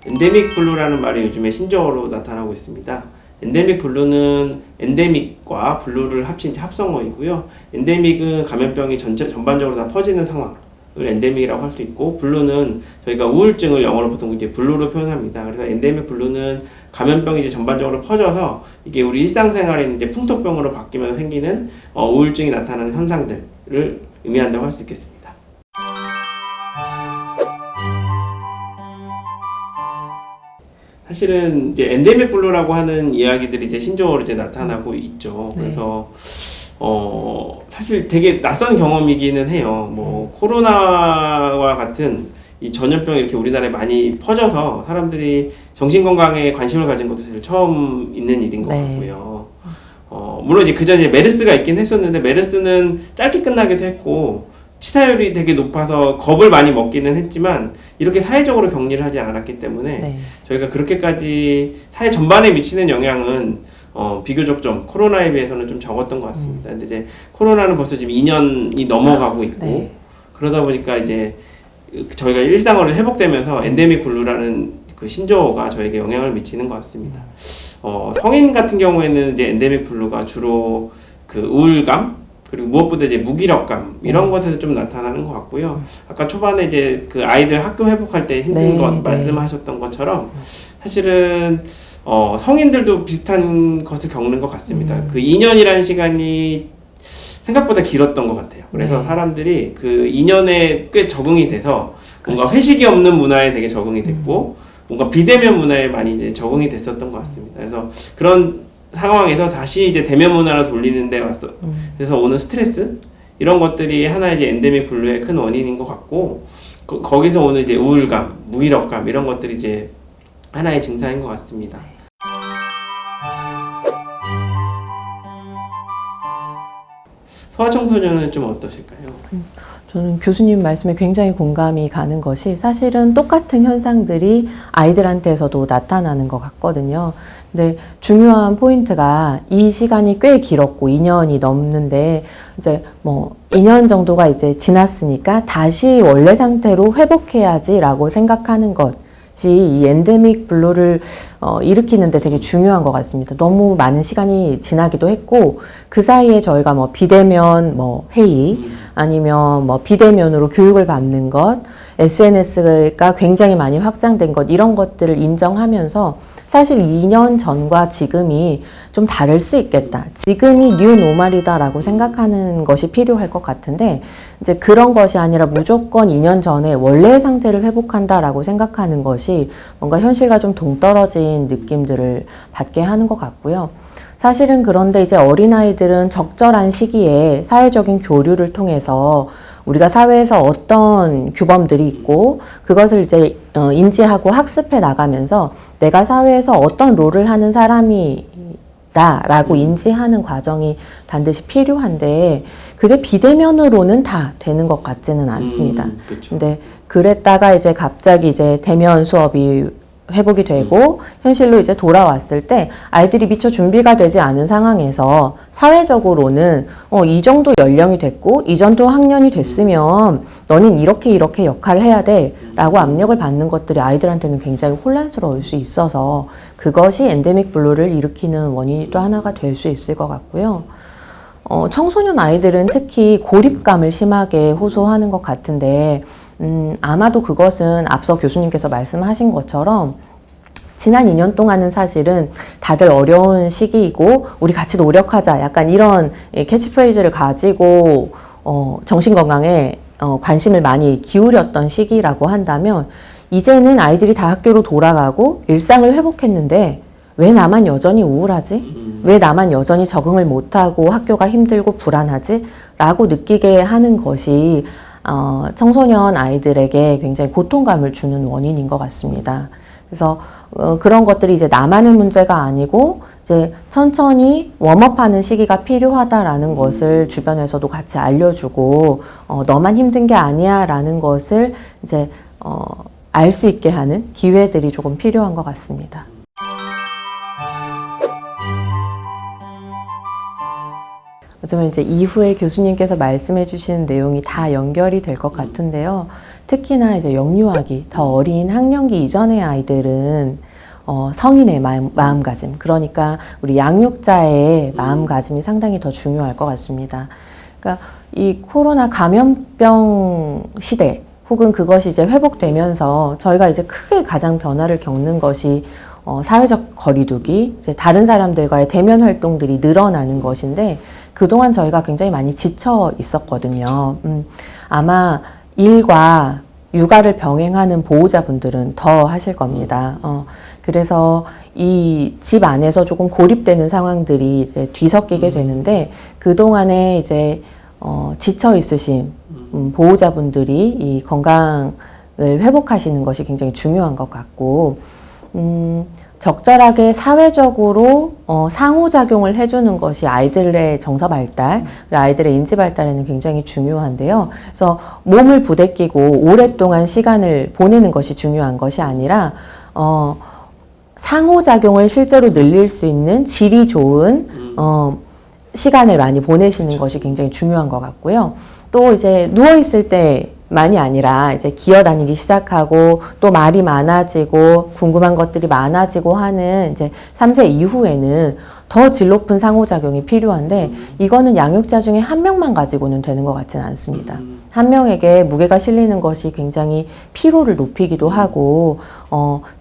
엔데믹 블루라는 말이 요즘에 신조어로 나타나고 있습니다. 엔데믹 블루는 엔데믹과 블루를 합친 합성어이고요. 엔데믹은 감염병이 전반적으로 다 퍼지는 상황을 엔데믹이라고 할 수 있고, 블루는 저희가 우울증을 영어로 보통 이제 블루로 표현합니다. 그래서 엔데믹 블루는 감염병이 이제 전반적으로 퍼져서 이게 우리 일상생활에 이제 풍토병으로 바뀌면서 생기는 우울증이 나타나는 현상들을 의미한다고 할 수 있겠습니다. 사실은 이제 엔데믹 블루라고 하는 이야기들이 이제 신조어로 이제 나타나고 있죠. 그래서 사실 되게 낯선 경험이기는 해요. 뭐 코로나와 같은 이 전염병이 이렇게 우리나라에 많이 퍼져서 사람들이 정신건강에 관심을 가진 것도 사실 처음 있는 일인 것 같고요. 물론 이제 그 전에 메르스가 있긴 했었는데, 메르스는 짧게 끝나기도 했고 치사율이 되게 높아서 겁을 많이 먹기는 했지만 이렇게 사회적으로 격리를 하지 않았기 때문에 저희가 그렇게까지 사회 전반에 미치는 영향은 비교적 좀 코로나에 비해서는 좀 적었던 것 같습니다. 근데 이제 코로나는 벌써 지금 2년이 넘어가고 있고 그러다 보니까 이제 저희가 일상으로 회복되면서 엔데믹 블루라는 그 신조어가 저에게 영향을 미치는 것 같습니다. 성인 같은 경우에는 이제 엔데믹 블루가 주로 그 우울감, 그리고 무엇보다 이제 무기력감 이런 것에서 좀 나타나는 것 같고요. 아까 초반에 이제 그 아이들 학교 회복할 때 힘든 것 말씀하셨던 것처럼 사실은 성인들도 비슷한 것을 겪는 것 같습니다. 그 2년이라는 시간이 생각보다 길었던 것 같아요. 그래서 사람들이 그 2년에 꽤 적응이 돼서 뭔가 회식이 없는 문화에 되게 적응이 됐고 뭔가 비대면 문화에 많이 이제 적응이 됐었던 것 같습니다. 그래서 그런 상황에서 다시 이제 대면 문화로 돌리는데 왔어. 그래서 오는 스트레스 이런 것들이 하나의 이제 엔데믹 블루의 큰 원인인 것 같고, 거기서 오는 이제 우울감, 무기력감 이런 것들이 이제 하나의 증상인 것 같습니다. 소아청소년은 좀 어떠실까요? 저는 교수님 말씀에 굉장히 공감이 가는 것이, 사실은 똑같은 현상들이 아이들한테서도 나타나는 것 같거든요. 근데 중요한 포인트가 이 시간이 꽤 길었고 2년이 넘는데 이제 뭐 2년 정도가 이제 지났으니까 다시 원래 상태로 회복해야지라고 생각하는 것이 이 엔데믹 블루를 일으키는데 되게 중요한 것 같습니다. 너무 많은 시간이 지나기도 했고 그 사이에 저희가 뭐 비대면 뭐 회의 아니면 뭐 비대면으로 교육을 받는 것, SNS가 굉장히 많이 확장된 것, 이런 것들을 인정하면서 사실 2년 전과 지금이 좀 다를 수 있겠다. 지금이 뉴 노멀이다라고 생각하는 것이 필요할 것 같은데, 이제 그런 것이 아니라 무조건 2년 전에 원래의 상태를 회복한다라고 생각하는 것이 뭔가 현실과 좀 동떨어진 느낌들을 받게 하는 것 같고요. 사실은 그런데 이제 어린아이들은 적절한 시기에 사회적인 교류를 통해서 우리가 사회에서 어떤 규범들이 있고 그것을 이제 인지하고 학습해 나가면서 내가 사회에서 어떤 롤을 하는 사람이다 라고 인지하는 과정이 반드시 필요한데, 그게 비대면으로는 다 되는 것 같지는 않습니다. 근데 그랬다가 이제 갑자기 이제 대면 수업이 회복이 되고 현실로 이제 돌아왔을 때 아이들이 미처 준비가 되지 않은 상황에서 사회적으로는 이 정도 연령이 됐고 이 정도 학년이 됐으면 너는 이렇게 역할을 해야 돼 라고 압력을 받는 것들이 아이들한테는 굉장히 혼란스러울 수 있어서 그것이 엔데믹 블루를 일으키는 원인이 또 하나가 될 수 있을 것 같고요. 청소년 아이들은 특히 고립감을 심하게 호소하는 것 같은데 아마도 그것은 앞서 교수님께서 말씀하신 것처럼 지난 2년 동안은 사실은 다들 어려운 시기이고 우리 같이 노력하자, 약간 이런 캐치프레이즈를 가지고 정신건강에 관심을 많이 기울였던 시기라고 한다면, 이제는 아이들이 다 학교로 돌아가고 일상을 회복했는데 왜 나만 여전히 우울하지? 왜 나만 여전히 적응을 못하고 학교가 힘들고 불안하지? 라고 느끼게 하는 것이 청소년 아이들에게 굉장히 고통감을 주는 원인인 것 같습니다. 그래서 그런 것들이 이제 나만의 문제가 아니고 이제 천천히 웜업하는 시기가 필요하다라는 것을 주변에서도 같이 알려주고 너만 힘든 게 아니야 라는 것을 이제 알 수 있게 하는 기회들이 조금 필요한 것 같습니다. 어쩌면 이제 이후에 교수님께서 말씀해 주시는 내용이 다 연결이 될 것 같은데요. 특히나 이제 영유아기, 더 어린 학령기 이전의 아이들은 성인의 마음가짐, 그러니까 우리 양육자의 마음가짐이 상당히 더 중요할 것 같습니다. 그러니까 이 코로나 감염병 시대, 혹은 그것이 이제 회복되면서 저희가 이제 크게 가장 변화를 겪는 것이 사회적 거리두기, 이제 다른 사람들과의 대면 활동들이 늘어나는 것인데 그동안 저희가 굉장히 많이 지쳐 있었거든요. 아마 일과 육아를 병행하는 보호자분들은 더 하실 겁니다. 그래서 이 집 안에서 조금 고립되는 상황들이 이제 뒤섞이게 되는데 그동안에 이제 지쳐 있으신 보호자분들이 이 건강을 회복하시는 것이 굉장히 중요한 것 같고, 적절하게 사회적으로 상호작용을 해주는 것이 아이들의 정서 발달, 아이들의 인지 발달에는 굉장히 중요한데요. 그래서 몸을 부대끼고 오랫동안 시간을 보내는 것이 중요한 것이 아니라 상호작용을 실제로 늘릴 수 있는 질이 좋은 시간을 많이 보내시는 것이 굉장히 중요한 것 같고요. 또 이제 누워있을 때만이 아니라 이제 기어다니기 시작하고 또 말이 많아지고 궁금한 것들이 많아지고 하는 이제 3세 이후에는 더 질 높은 상호작용이 필요한데 이거는 양육자 중에 한 명만 가지고는 되는 것 같지는 않습니다. 한 명에게 무게가 실리는 것이 굉장히 피로를 높이기도 하고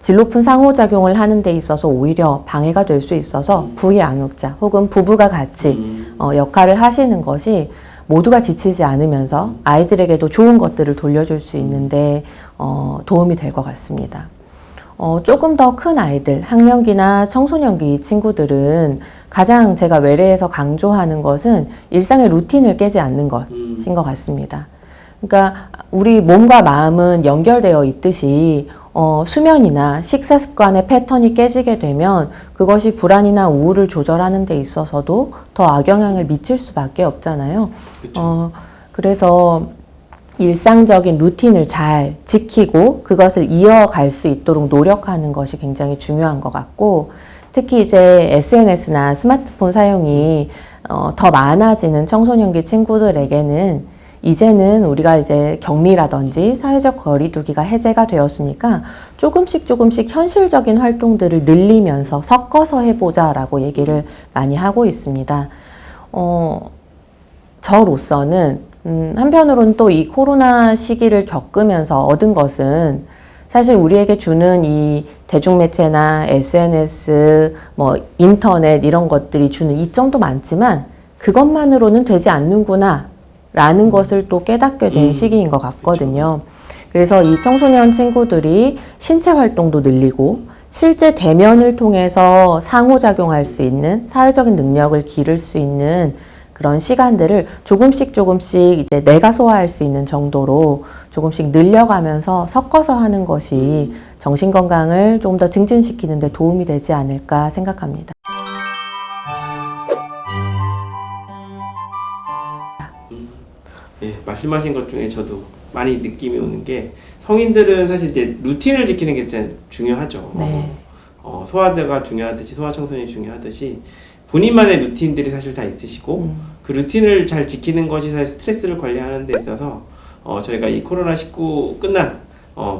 질 높은 상호작용을 하는 데 있어서 오히려 방해가 될 수 있어서 부양육자 혹은 부부가 같이 역할을 하시는 것이 모두가 지치지 않으면서 아이들에게도 좋은 것들을 돌려줄 수 있는데 도움이 될 것 같습니다. 조금 더 큰 아이들, 학령기나 청소년기 친구들은 가장 제가 외래에서 강조하는 것은 일상의 루틴을 깨지 않는 것인 것 같습니다. 그러니까 우리 몸과 마음은 연결되어 있듯이 수면이나 식사 습관의 패턴이 깨지게 되면 그것이 불안이나 우울을 조절하는 데 있어서도 더 악영향을 미칠 수밖에 없잖아요. 그래서 일상적인 루틴을 잘 지키고 그것을 이어갈 수 있도록 노력하는 것이 굉장히 중요한 것 같고, 특히 이제 SNS나 스마트폰 사용이 더 많아지는 청소년기 친구들에게는 이제는 우리가 이제 격리라든지 사회적 거리두기가 해제가 되었으니까 조금씩 현실적인 활동들을 늘리면서 섞어서 해보자라고 얘기를 많이 하고 있습니다. 저로서는 한편으로는 또 이 코로나 시기를 겪으면서 얻은 것은 사실 우리에게 주는 이 대중매체나 SNS, 인터넷 이런 것들이 주는 이점도 많지만 그것만으로는 되지 않는구나 라는 것을 또 깨닫게 된 시기인 것 같거든요. 그래서 이 청소년 친구들이 신체 활동도 늘리고 실제 대면을 통해서 상호작용할 수 있는 사회적인 능력을 기를 수 있는 그런 시간들을 조금씩 이제 내가 소화할 수 있는 정도로 조금씩 늘려가면서 섞어서 하는 것이 정신 건강을 조금 더 증진시키는 데 도움이 되지 않을까 생각합니다. 예, 말씀하신 것 중에 저도 많이 느낌이 오는 게 성인들은 사실 이제 루틴을 지키는 게 진짜 중요하죠. 네. 소아대가 중요하듯이 소아청소년이 중요하듯이 본인만의 루틴들이 사실 다 있으시고 그 루틴을 잘 지키는 것이 사실 스트레스를 관리하는 데 있어서 저희가 이 코로나19 끝난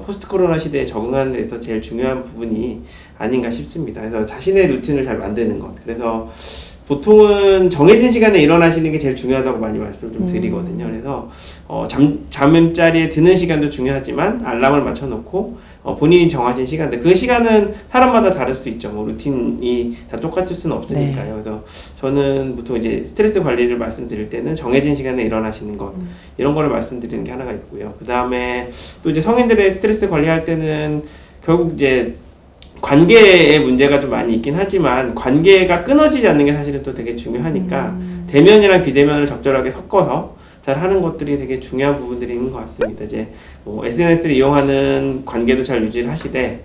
포스트 코로나 시대에 적응하는 데 있어서 제일 중요한 부분이 아닌가 싶습니다. 그래서 자신의 루틴을 잘 만드는 것. 그래서 보통은 정해진 시간에 일어나시는 게 제일 중요하다고 많이 말씀을 좀 드리거든요. 그래서 잠자리에 드는 시간도 중요하지만 알람을 맞춰놓고 본인이 정하신 시간대, 그 시간은 사람마다 다를 수 있죠. 루틴이 다 똑같을 수는 없으니까요. 네. 그래서 저는 보통 이제 스트레스 관리를 말씀드릴 때는 정해진 시간에 일어나시는 것, 이런 거를 말씀드리는 게 하나가 있고요. 그 다음에 또 이제 성인들의 스트레스 관리할 때는 결국 이제 관계의 문제가 좀 많이 있긴 하지만 관계가 끊어지지 않는 게 사실은 또 되게 중요하니까 대면이랑 비대면을 적절하게 섞어서 잘 하는 것들이 되게 중요한 부분들이 있는 것 같습니다. 이제 SNS를 이용하는 관계도 잘 유지를 하시되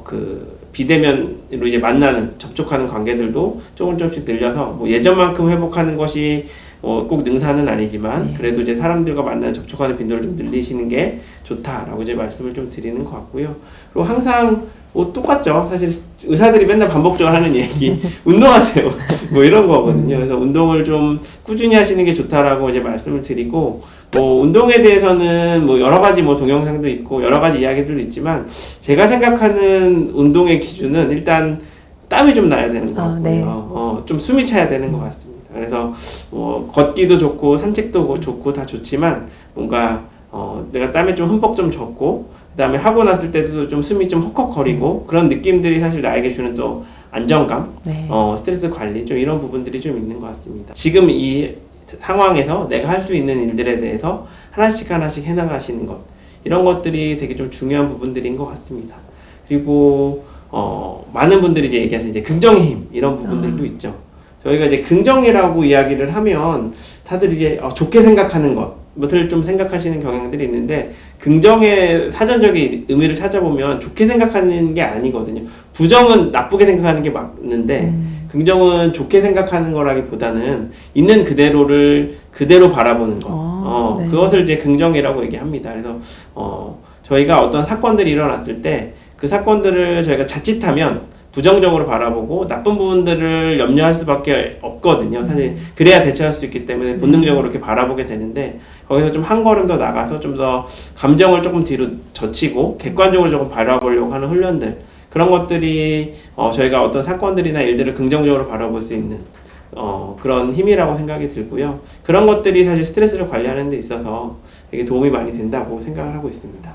그 비대면으로 이제 만나는 접촉하는 관계들도 조금씩 늘려서 예전만큼 회복하는 것이 꼭 능사는 아니지만 그래도 이제 사람들과 만나는 접촉하는 빈도를 좀 늘리시는 게 좋다라고 이제 말씀을 좀 드리는 것 같고요. 그리고 항상 똑같죠. 사실 의사들이 맨날 반복적으로 하는 얘기, 운동하세요. 뭐 이런 거거든요. 그래서 운동을 좀 꾸준히 하시는 게 좋다라고 이제 말씀을 드리고, 뭐 운동에 대해서는 뭐 여러 가지 뭐 동영상도 있고 여러 가지 이야기들도 있지만, 제가 생각하는 운동의 기준은 일단 땀이 좀 나야 되는 것 같고요. 네. 좀 숨이 차야 되는 것 같습니다. 그래서 걷기도 좋고 산책도 좋고 다 좋지만, 뭔가 내가 땀에 좀 흠뻑 좀 젖고, 그 다음에 하고 났을 때도 좀 숨이 좀 헉헉거리고, 그런 느낌들이 사실 나에게 주는 또 안정감, 네. 스트레스 관리, 좀 이런 부분들이 좀 있는 것 같습니다. 지금 이 상황에서 내가 할 수 있는 일들에 대해서 하나씩 해나가시는 것, 이런 것들이 되게 좀 중요한 부분들인 것 같습니다. 그리고 많은 분들이 이제 얘기하시는 이제 긍정의 힘, 이런 부분들도 있죠. 저희가 이제 긍정이라고 이야기를 하면 다들 이제 좋게 생각하는 것을 좀 생각하시는 경향들이 있는데, 긍정의 사전적인 의미를 찾아보면 좋게 생각하는 게 아니거든요. 부정은 나쁘게 생각하는 게 맞는데, 긍정은 좋게 생각하는 거라기보다는 있는 그대로를 그대로 바라보는 것. 네. 그것을 이제 긍정이라고 얘기합니다. 그래서 저희가 어떤 사건들이 일어났을 때 그 사건들을 저희가 자칫하면 부정적으로 바라보고 나쁜 부분들을 염려할 수밖에 없거든요. 사실 그래야 대처할 수 있기 때문에 본능적으로 이렇게 바라보게 되는데, 거기서 좀 한 걸음 더 나가서 좀 더 감정을 조금 뒤로 젖히고 객관적으로 조금 바라보려고 하는 훈련들, 그런 것들이 저희가 어떤 사건들이나 일들을 긍정적으로 바라볼 수 있는 그런 힘이라고 생각이 들고요. 그런 것들이 사실 스트레스를 관리하는 데 있어서 되게 도움이 많이 된다고 생각을 하고 있습니다.